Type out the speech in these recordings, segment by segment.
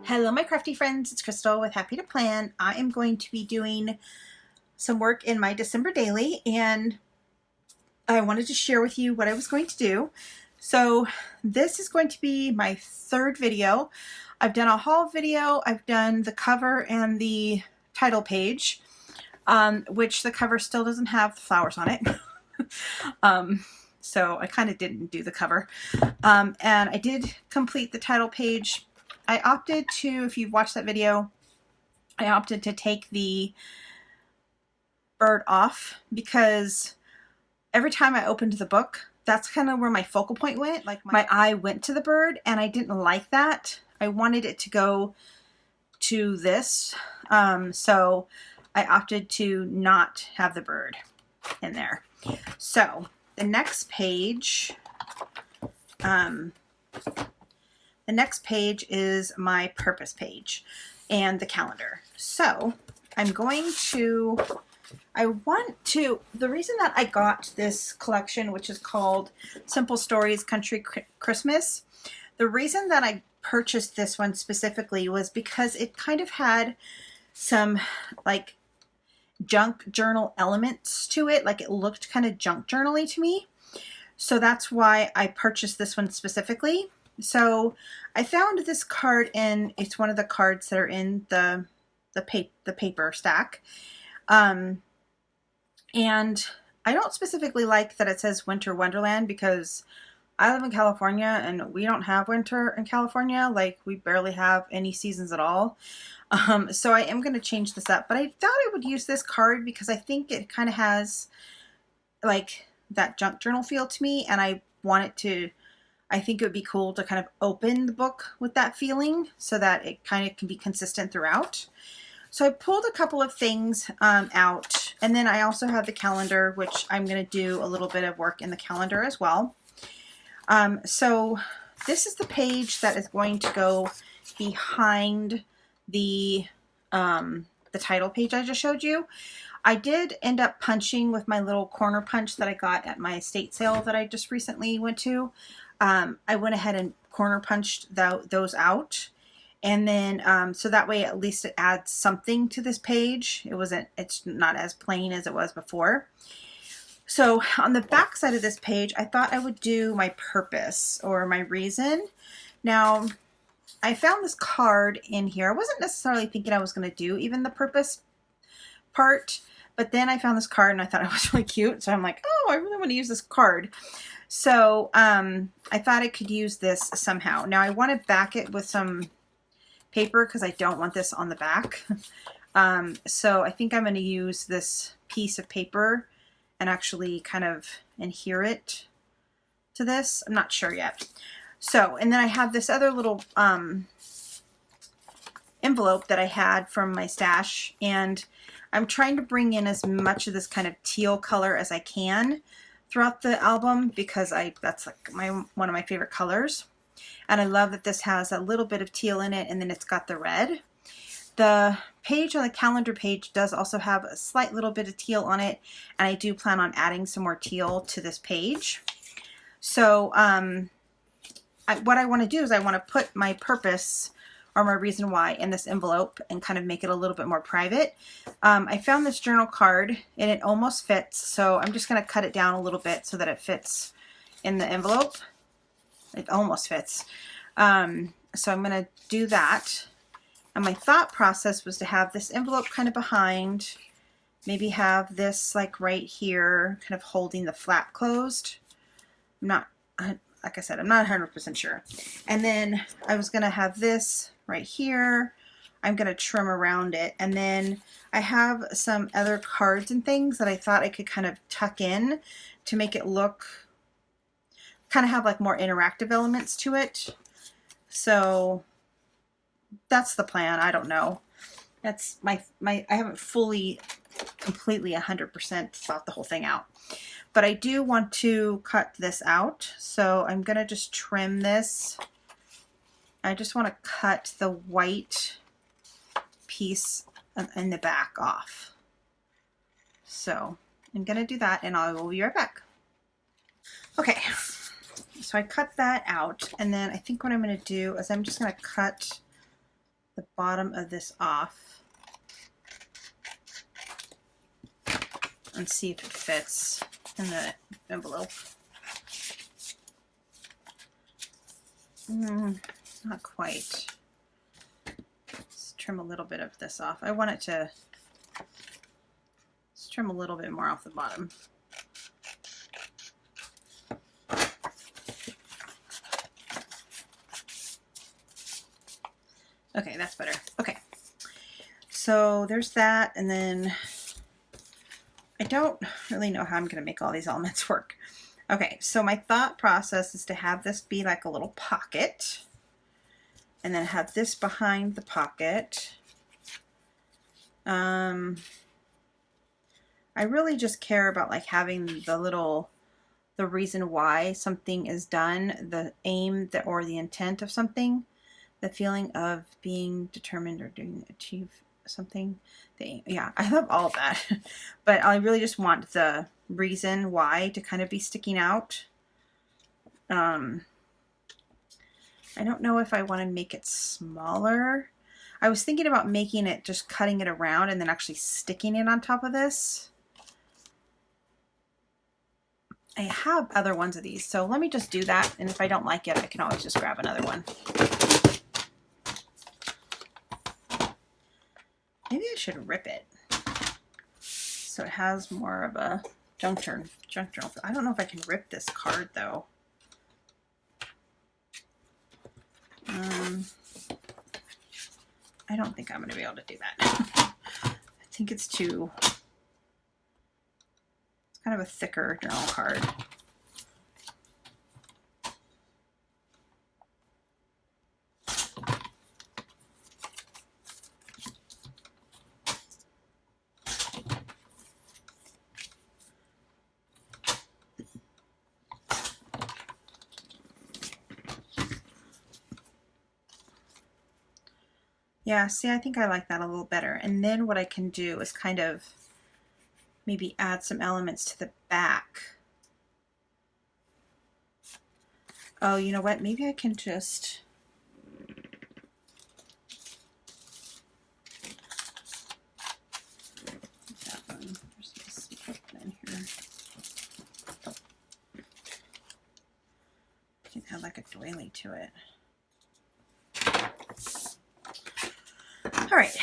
Hello my crafty friends, it's Crystal with Happy to Plan. I am going to be doing some work in my December daily and I wanted to share with you what I was going to do. So this is going to be my third video. I've done a haul video, I've done the cover and the title page, which the cover still doesn't have the flowers on it. So I kind of didn't do the cover. And I did complete the title page. I opted to, if you've watched that video, I opted to take the bird off because every time I opened the book, that's kind of where my focal point went. Like my eye went to the bird and I didn't like that. I wanted it to go to this. So I opted to not have the bird in there. So the next page, is my purpose page and the calendar. So I'm going to, the reason that I got this collection, which is called Simple Stories Country Christmas, the reason that I purchased this one specifically was because it kind of had some like junk journal elements to it. Like it looked kind of junk journal-y to me. So that's why I purchased this one specifically. So I found this card it's one of the cards that are in the paper stack. And I don't specifically like that it says Winter Wonderland because I live in California and we don't have winter in California. Like we barely have any seasons at all. So I am going to change this up, but I thought I would use this card because I think it kind of has like that junk journal feel to me, and I think it would be cool to kind of open the book with that feeling so that it kind of can be consistent throughout. So I pulled a couple of things out, and then I also have the calendar, which I'm going to do a little bit of work in the calendar as well. So this is the page that is going to go behind the title page I just showed you. I did end up punching with my little corner punch that I got at my estate sale that I just recently went to. I went ahead and corner punched those out, and then so that way at least it adds something to this page. It's not as plain as it was before. So on the back side of this page, I thought I would do my purpose or my reason. Now, I found this card in here. I wasn't necessarily thinking I was going to do even the purpose part, but then I found this card and I thought it was really cute. So I'm like, oh, I really want to use this card. So I thought I could use this somehow. Now I want to back it with some paper because I don't want this on the back. So I think I'm going to use this piece of paper and actually kind of adhere it to this. I'm not sure yet. So, and then I have this other little envelope that I had from my stash, and I'm trying to bring in as much of this kind of teal color as I can throughout the album because that's like one of my favorite colors. And I love that this has a little bit of teal in it, and then it's got the red. The page on the calendar page does also have a slight little bit of teal on it, and I do plan on adding some more teal to this page. So what I want to do is I want to put my purpose or my reason why in this envelope and kind of make it a little bit more private. I found this journal card and it almost fits, so I'm just going to cut it down a little bit so that it fits in the envelope. It almost fits. So I'm going to do that. And my thought process was to have this envelope kind of behind, maybe have this like right here kind of holding the flap closed. Like I said, I'm not 100% sure. And then I was going to have this right here. I'm going to trim around it. And then I have some other cards and things that I thought I could kind of tuck in to make it look, kind of have like more interactive elements to it. So that's the plan. I don't know. That's I haven't completely 100% thought the whole thing out. But I do want to cut this out, so I'm going to just trim this. I just want to cut the white piece in the back off. So I'm going to do that, and I will be right back. Okay, so I cut that out, and then I think what I'm going to do is I'm just going to cut the bottom of this off and see if it fits in the envelope. Not quite. Let's trim a little bit of this off. I want it to, let's trim a little bit more off the bottom. Okay, that's better. Okay, so there's that, and then I don't really know how I'm going to make all these elements work. Okay, so my thought process is to have this be like a little pocket, and then have this behind the pocket. I really just care about like having the reason why something is done, the aim or the intent of something. The feeling of being determined or achieve something. Yeah, I love all of that. But I really just want the reason why to kind of be sticking out. I don't know if I want to make it smaller. I was thinking about making it, just cutting it around and then actually sticking it on top of this. I have other ones of these, so let me just do that. And if I don't like it, I can always just grab another one. Maybe I should rip it so it has more of a junk journal. I don't know if I can rip this card though. I don't think I'm going to be able to do that. I think it's kind of a thicker journal card. Yeah, see, I think I like that a little better. And then what I can do is kind of maybe add some elements to the back. Oh, you know what? Maybe I can just... that one. There's this in here. I can add like a doily to it. All right,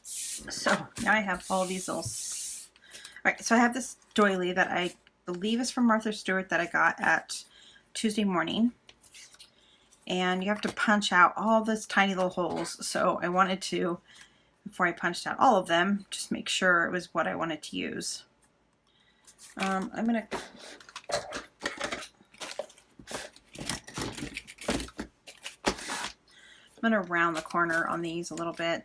so now I have all these little, all right, so I have this doily that I believe is from Martha Stewart that I got at Tuesday Morning, and you have to punch out all those tiny little holes, so I wanted to, before I punched out all of them, just make sure it was what I wanted to use. I'm going to round the corner on these a little bit.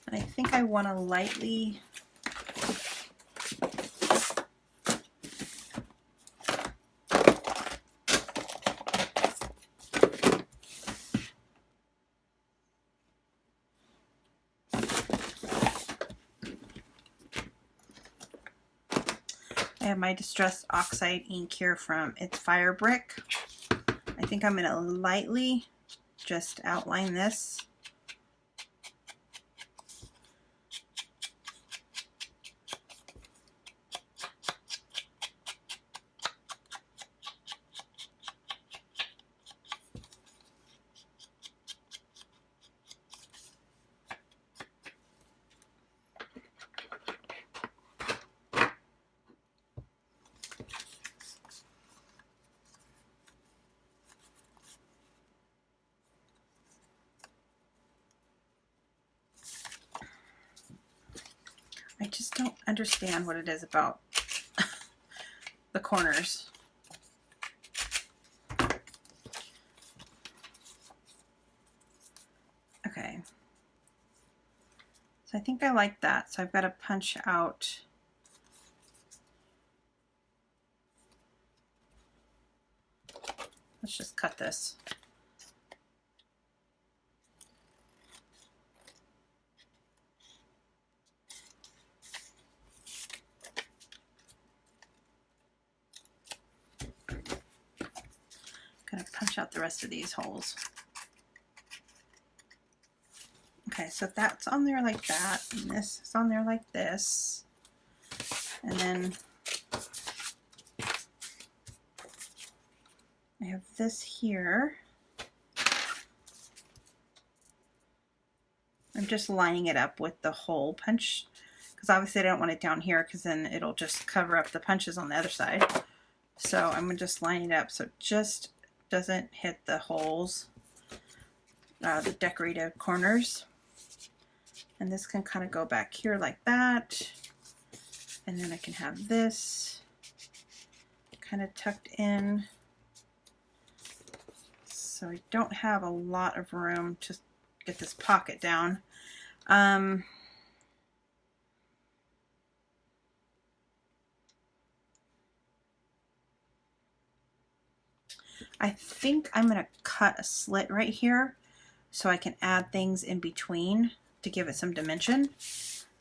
And I think I want to lightly I have my Distressed Oxide ink here from It's Fire Brick. I think I'm going to lightly just outline this. I just don't understand what it is about the corners. Okay. So I think I like that. So I've got to punch out. Let's just cut this. punch out the rest of these holes. Okay, so that's on there like that, and this is on there like this. And then I have this here. I'm just lining it up with the hole punch, because obviously I don't want it down here because then it'll just cover up the punches on the other side. So I'm going to just line it up so it just doesn't hit the holes, the decorative corners. And this can kind of go back here like that. And then I can have this kind of tucked in. So I don't have a lot of room to get this pocket down. I think I'm going to cut a slit right here so I can add things in between to give it some dimension,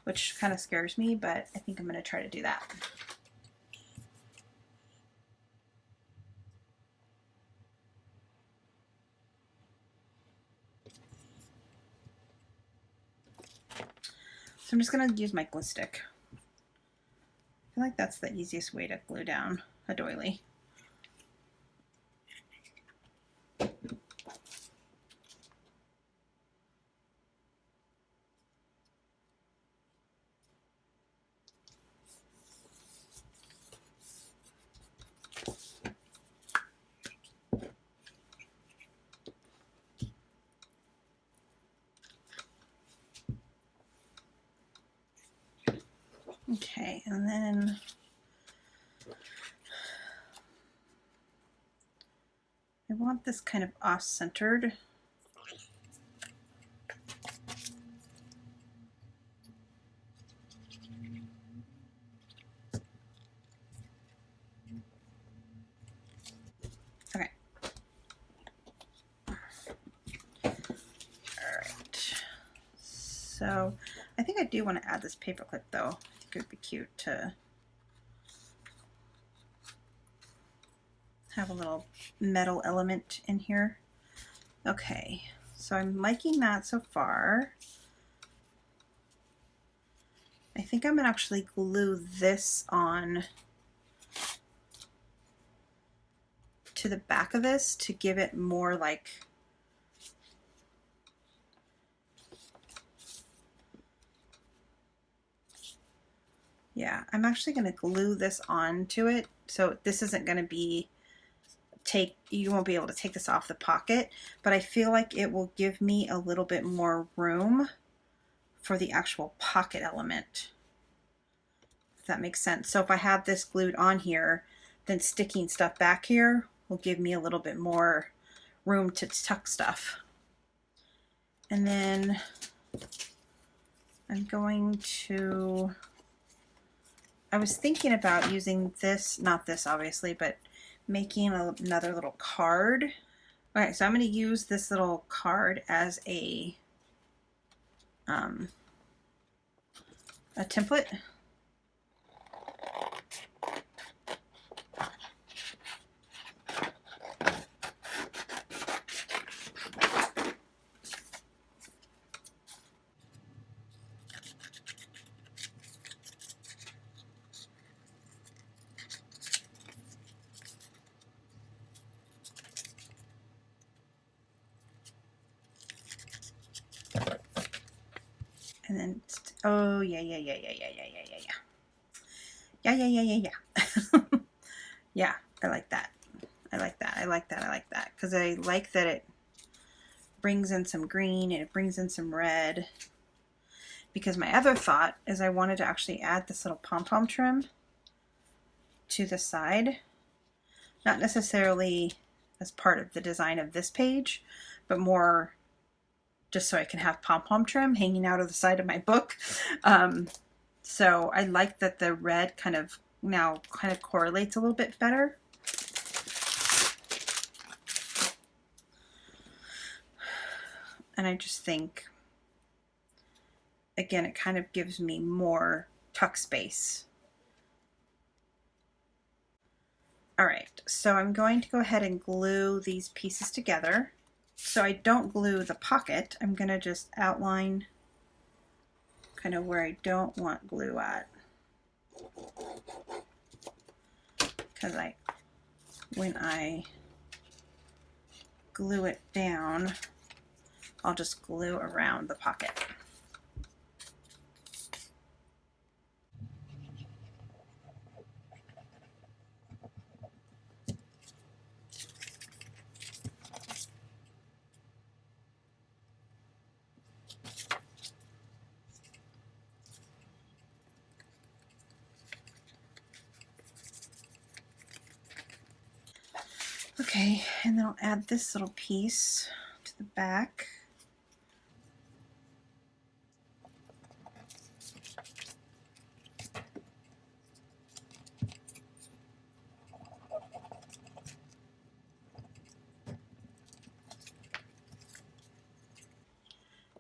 which kind of scares me, but I think I'm going to try to do that. So I'm just going to use my glue stick. I feel like that's the easiest way to glue down a doily. Okay, and then I want this kind of off-centered. Okay. All right. So I think I do want to add this paper clip though. I think it would be cute to have a little metal element in here. Okay, so I'm liking that so far. I think I'm gonna actually glue this on to the back of this to give it more like I'm actually going to glue this onto it, so this isn't going to be you won't be able to take this off the pocket, but I feel like it will give me a little bit more room for the actual pocket element, if that makes sense. So if I have this glued on here, then sticking stuff back here will give me a little bit more room to tuck stuff. And then I'm going to, I was thinking about using this, not this obviously, but making another little card. Okay, so I'm going to use this little card as a template. And then, oh yeah. Yeah, I like that. I like that. Because I like that it brings in some green and it brings in some red. Because my other thought is I wanted to actually add this little pom-pom trim to the side. Not necessarily as part of the design of this page, but more just so I can have pom-pom trim hanging out of the side of my book. So I like that the red now correlates a little bit better. And I just think, again, it kind of gives me more tuck space. All right, so I'm going to go ahead and glue these pieces together. So I don't glue the pocket. I'm going to just outline kind of where I don't want glue at. Because when I glue it down, I'll just glue around the pocket. Okay, and then I'll add this little piece to the back.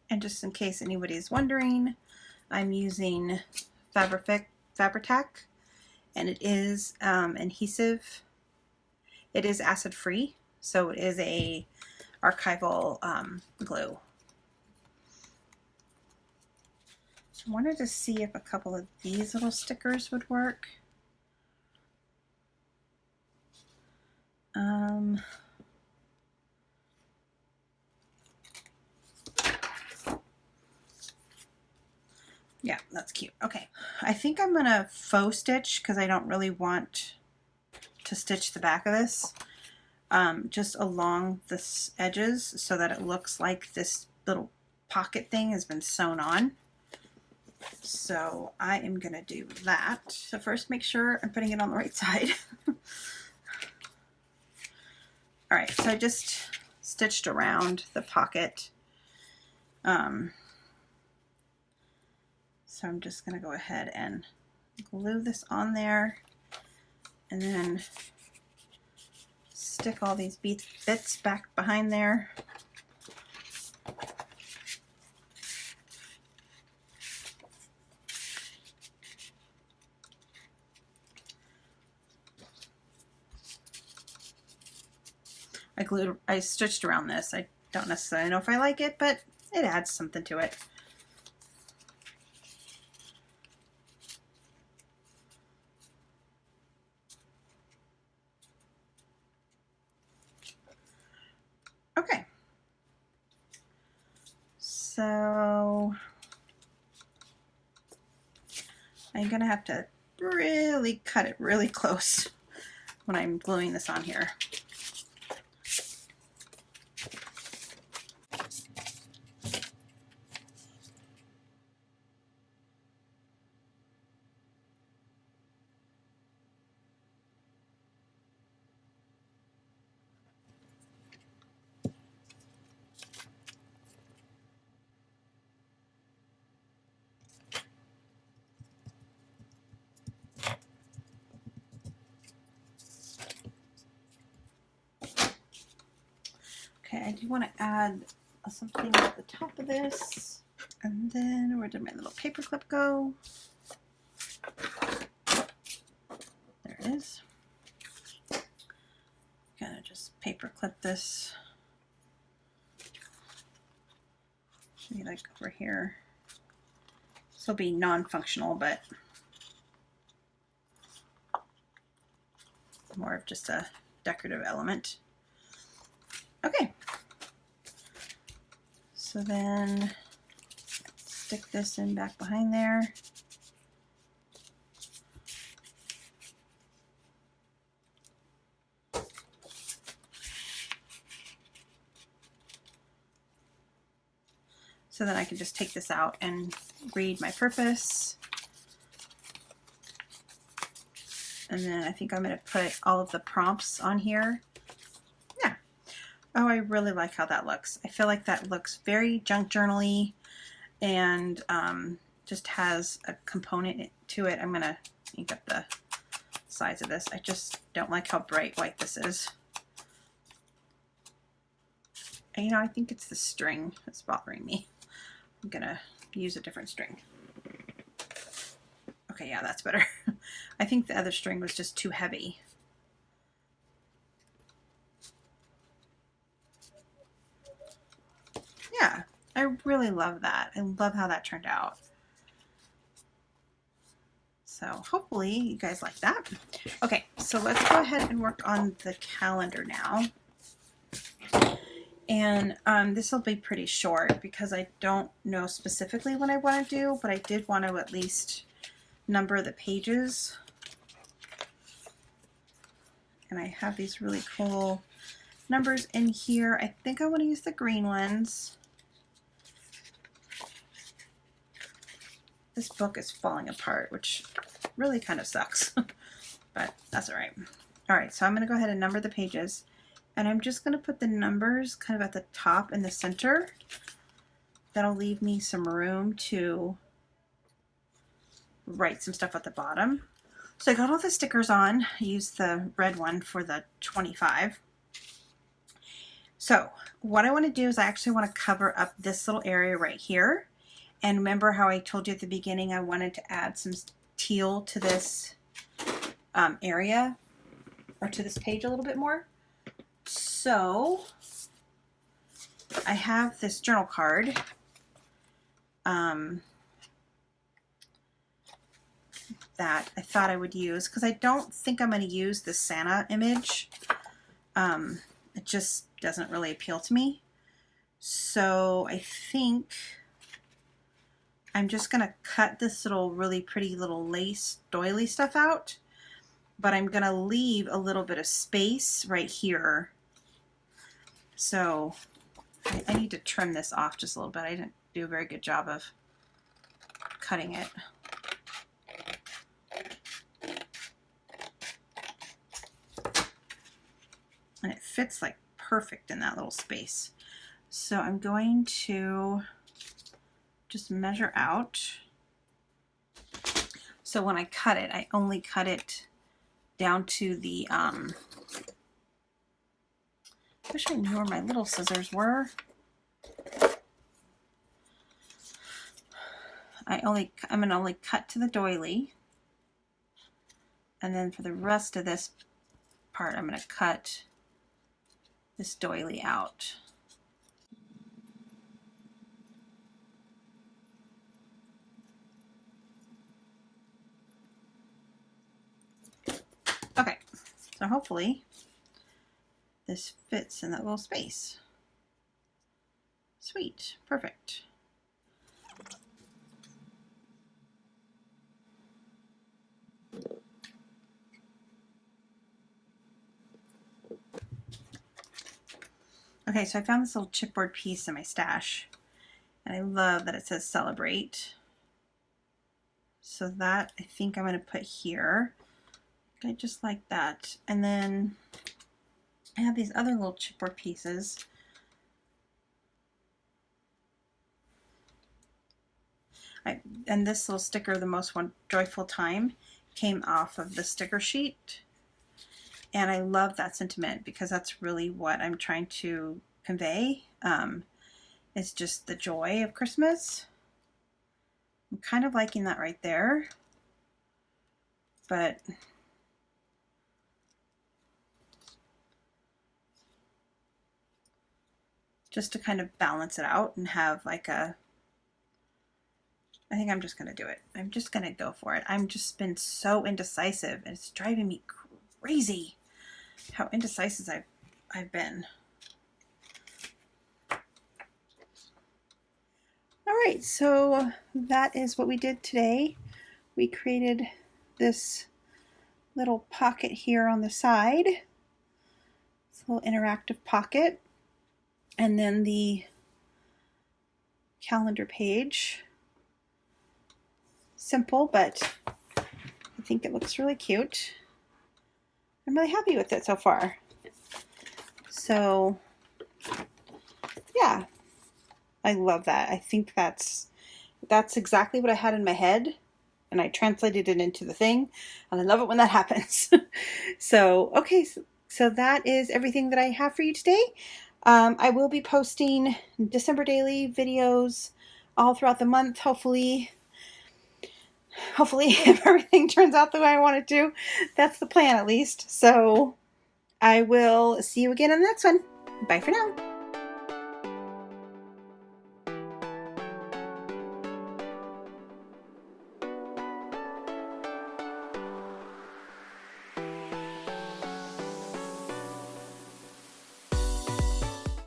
And just in case anybody's wondering, I'm using Fabri-Tac, and it is adhesive. It is acid free, so it is a archival glue. So I wanted to see if a couple of these little stickers would work. Yeah, that's cute. Okay, I think I'm gonna faux stitch because I don't really want to stitch the back of this, just along the edges so that it looks like this little pocket thing has been sewn on. So I am gonna do that. So first make sure I'm putting it on the right side. All right, so I just stitched around the pocket. So I'm just gonna go ahead and glue this on there and then stick all these bits back behind there. I stitched around this. I don't necessarily know if I like it, but it adds something to it. Okay. So I'm gonna have to really cut it really close when I'm gluing this on here. Okay, I do want to add something at the top of this. And then where did my little paper clip go? There it is. Gonna just paper clip this. Maybe like over here. This will be non-functional, but more of just a decorative element. Okay. So then stick this in back behind there. So then I can just take this out and read my purpose. And then I think I'm going to put all of the prompts on here. Yeah. Oh, I really like how that looks. I feel like that looks very junk journal-y and just has a component to it. I'm going to ink up the size of this. I just don't like how bright white this is. And, you know, I think it's the string that's bothering me. I'm gonna use a different string. Okay, yeah, that's better. I think the other string was just too heavy. I really love that. I love how that turned out. So hopefully you guys like that. Okay, so let's go ahead and work on the calendar now. And this will be pretty short because I don't know specifically what I want to do, but I did want to at least number the pages. And I have these really cool numbers in here. I think I want to use the green ones. This book is falling apart, which really kind of sucks, but that's all right. All right, so I'm going to go ahead and number the pages. And I'm just going to put the numbers kind of at the top in the center. That'll leave me some room to write some stuff at the bottom. So I got all the stickers on. I used the red one for the 25. So what I want to do is I actually want to cover up this little area right here. And remember how I told you at the beginning I wanted to add some teal to this area, or to this page a little bit more? So I have this journal card that I thought I would use because I don't think I'm going to use the Santa image. It just doesn't really appeal to me. So I think I'm just going to cut this little really pretty little lace doily stuff out, but I'm going to leave a little bit of space right here. So I need to trim this off just a little bit. I didn't do a very good job of cutting it. And it fits like perfect in that little space. So I'm going to just measure out. So when I cut it, I only cut it down to the, I wish I knew where my little scissors were. I'm going to only cut to the doily. And then for the rest of this part, I'm going to cut this doily out. Okay, so hopefully this fits in that little space. Sweet, perfect. Okay, so I found this little chipboard piece in my stash, and I love that it says celebrate. So that I think I'm going to put here. Okay, just like that. And then I have these other little chipboard pieces. And this little sticker, the most one joyful time, came off of the sticker sheet. And I love that sentiment because that's really what I'm trying to convey. It's just the joy of Christmas. I'm kind of liking that right there. But just to kind of balance it out and have like a, I think I'm just going to do it. I'm just going to go for it. I've just been so indecisive. And it's driving me crazy how indecisive I've been. All right, so that is what we did today. We created this little pocket here on the side. It's a little interactive pocket. And then the calendar page. Simple, but I think it looks really cute. I'm really happy with it so far. So, yeah, I love that. I think that's exactly what I had in my head, and I translated it into the thing, and I love it when that happens. So, okay, so that is everything that I have for you today. I will be posting December daily videos all throughout the month, hopefully if everything turns out the way I want it to. That's the plan, at least. So I will see you again in the next one. Bye for now.